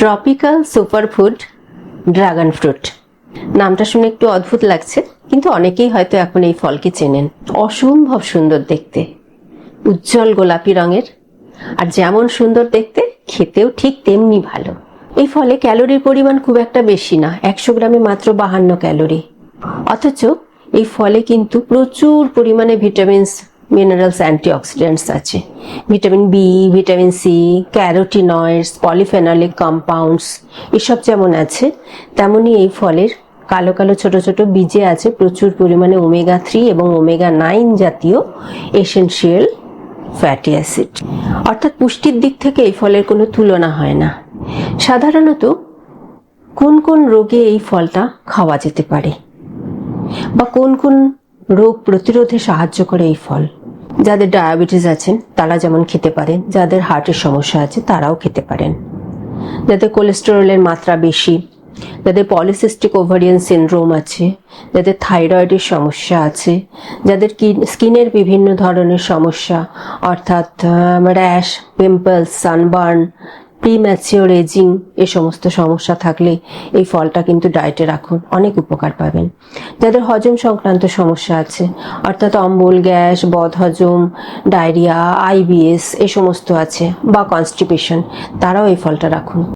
Tropical superfood dragon fruit. নামটা শুনে একটু অদ্ভুত লাগছে, কিন্তু অনেকেই হয়তো এখন এই ফলকে চেনেন। অসম্ভব সুন্দর দেখতে, উজ্জ্বল গোলাপি রঙের, আর যেমন সুন্দর দেখতে খেতেও ঠিক তেমনি ভালো। এই ফলে ক্যালোরির পরিমাণ খুব একটা বেশি না, 100 গ্রামে মাত্র 52 ক্যালোরি। অথচ এই ফলে কিন্তু প্রচুর পরিমাণে ভিটামিনস, মিনারেলস, অ্যান্টিঅক্সিডেন্টস আছে। Vitamin B, vitamin C, carotenoids, polyphenolic compounds এসব যেমন আছে, তেমনি এই ফলের কালো কালো ছোট ছোট বীজে আছে প্রচুর পরিমাণে ওমেগা 3 এবং ওমেগা 9 জাতীয় এসেনশিয়াল ফ্যাটি অ্যাসিড। অর্থাৎ পুষ্টির দিক থেকে এই ফলের কোনো তুলনা হয় না। সাধারণত কোন কোন রোগে এই ফলটা খাওয়া যেতে পারে, বা কোন কোন রোগ প্রতিরোধে সাহায্য করে এই ফল? যাদের ডায়াবেটিস আছেন তারা যেমন খেতে পারেন, যাদের হার্টের সমস্যা আছে তারাও খেতে পারেন, যাদের কোলেস্টেরলের মাত্রা বেশি, যাদের পলিসিস্টিক ওভারিয়ান সিনড্রোম আছে, যাদের থাইরয়েডের সমস্যা আছে, যাদের স্কিনের বিভিন্ন ধরনের সমস্যা অর্থাৎ rash, pimples, sunburn, premature aging, এ সমস্ত সমস্যা থাকলে এই ফলটা কিন্তু ডায়েটে রাখুন, অনেক উপকার পাবেন। যাদের হজম সংক্রান্ত সমস্যা আছে অর্থাৎ অম্বল, গ্যাস, বদহজম, ডায়রিয়া, আইবিএস এ সমস্ত আছে, বা কনস্টিপেশন, তারাও এই ফলটা রাখুন।